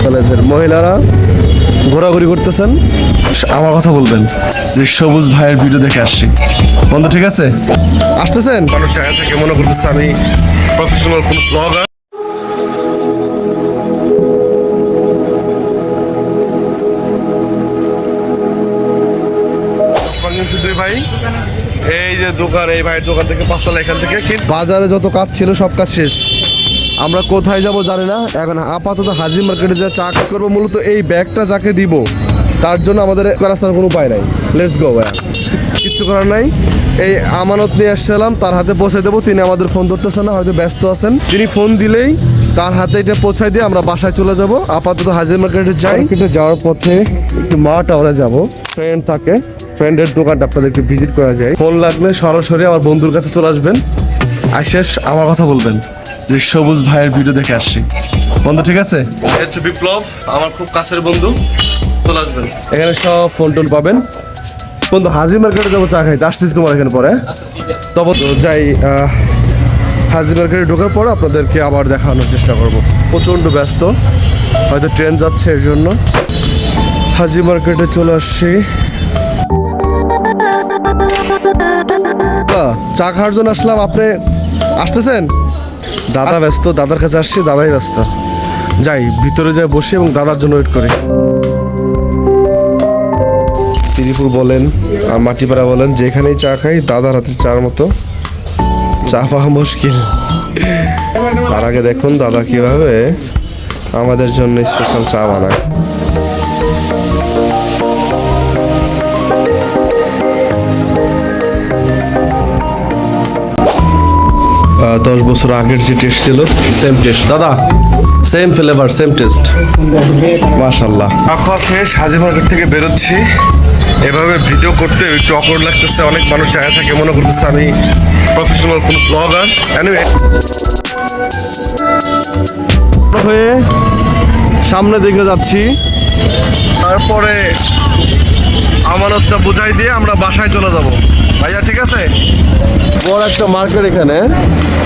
কলেজের মহিলারা ঘোরাঘুরি করতেছেন। আমার কথা বলবেন যে সবুজ ভাইয়ের ভিডিও দেখে আসছি বন্ধু, ঠিক আছে? আসতেছেন? মানুষ জায়গা থেকে মনে করতেছে আমি প্রফেশনাল কোন ব্লগার। দুই ভাই, এই যে দোকান, এই ভাইয়ের দোকান থেকে পাঁচতলা, এখান থেকে বাজারে যত কাজ ছিল সব কাজ শেষ। আমরা কোথায় যাব জানি না, এখন আপাতত হাজি মার্কেটে যা চা করবো। মূলত এই ব্যাগটা যাকে দিব তার জন্য আমাদের রাস্তার কোনো উপায় নাই। লেটস গো ভাইয়া, কিচ্ছু করার নাই। এই আমানত নিয়ে আসছিলাম, তার হাতে পৌঁছে দেবো। তিনি আমাদের ফোন ধরতেছেন না, হয়তো ব্যস্ত আছেন। তিনি ফোন দিলেই তার হাতে এটা পৌঁছায় দিয়ে আমরা বাসায় চলে যাব। আপাতত হাজির মার্কেটে যাই। কিন্তু যাওয়ার পথে একটু মা টাউনে যাবো, ফ্রেন্ড থাকে, ফ্রেন্ডের দোকানটা আপনাদের একটু ভিজিট করা যায়। ফোন লাগলে সরাসরি আমার বন্ধুর কাছে চলে আসবেন। শেষ আমার কথা বলবেন যে সবুজ ভাইয়ের ভিডিও দেখে আসছি বন্ধু, ঠিক আছে? হচ্ছে বিপ্লব, আমার খুব কাছের বন্ধু। চলে আসবেন, এখানে সব ফোন টোন পাবেন। বন্ধু হাজি মার্কেটে যাবো চা খাইতে, আসতেছি তোমার এখানে পরে। তবে যাই, হাজি মার্কেটে ঢোকার পর আপনাদেরকে আবার দেখানোর চেষ্টা করব। প্রচণ্ড ব্যস্ত, হয়তো ট্রেন যাচ্ছে এর জন্য। হাজি মার্কেটে চলে আসছি। চা খাওয়ার জন্য আসলাম, আপনি আসতেছেন? দাদা ব্যস্ত, দাদার কাছে আসছি, দাদাই ব্যস্ত। যাই ভিতরে যাই, বসি এবং দাদার জন্য ওয়েট করি। শ্রীপুর বলেন আর মাটিপাড়া বলেন, যেখানেই চা খাই দাদার হাতে চার মতো চা পাওয়া মুশকিল। তার আগে দেখুন দাদা কিভাবে আমাদের জন্য স্পেশাল চা বানায়। 10 বছর আগের যে টেস্ট ছিল, সেম টেস্ট দাদা, সেম ফ্লেভার, সেম টেস্ট, মাশাআল্লাহ। খাওয়া শেষ, হাজি মার্কেট থেকে বেরোচ্ছি। এভাবে ভিডিও করতে একটু অকওয়ার্ড লাগতেছে। অনেক মানুষ জায়গা থেকে মনে করতেছে আমি প্রফেশনাল কোন ব্লগার। এনিওয়ে, হয়ে সামনে দিকে যাচ্ছি, তারপরে আমানতটা বুঝাই দিয়ে আমরা বাসায় চলে যাব। ভাইয়া ঠিক আছে? বড় একটা মার্কেট এখানে,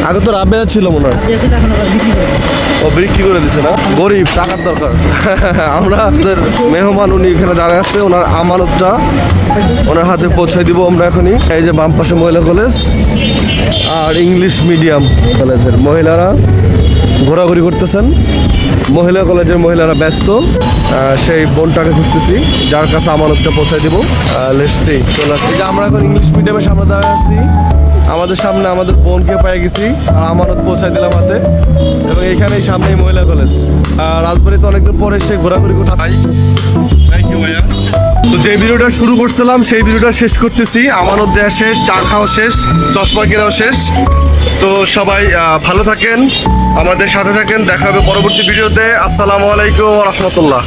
আগে তো রাবেয়া ছিল মনে হয়, ও বিক্রি করে দিছে না? গরিব, টাকার দরকার। আমরা মেহমান, উনি এখানে দাঁড়ায় আছে, ওনার আমানতটা ওনার হাতে পৌঁছে দিব আমরা এখনই। এই যে বাম পাশে মহিলা কলেজ আর ইংলিশ মিডিয়াম কলেজের মহিলারা ঘোরাঘুরি করতেছেন। মহিলা কলেজের মহিলারা ব্যস্ত, সেই বোনটাকে খুঁজতেছি যার কাছে আমানতটা পৌঁছায় দিব। লেটস সি, চলে আসছি। আমরা এখন ইংলিশ মিডিয়ামের সামনে দাঁড়িয়ে আছি। আমাদের সামনে আমাদের বোনকে পেয়ে গেছি আর আমানত পৌঁছায় দিলাম হাতে। এবং এইখানেই সামনেই মহিলা কলেজ। রাজবাড়িতে অনেকদিন পরে এসে ঘোরাঘুরি করতে। থ্যাংক ইউ ভাইয়া। তো যে ভিডিওটা শুরু করছিলাম সেই ভিডিওটা শেষ করতেছি। আমানত দেওয়া শেষ, চা খাওয়া শেষ, চশমা কেনাও শেষ। তো সবাই ভালো থাকেন, আমাদের সাথে থাকেন। দেখা হবে পরবর্তী ভিডিওতে। আসসালামু আলাইকুম ওয়া রাহমাতুল্লাহ।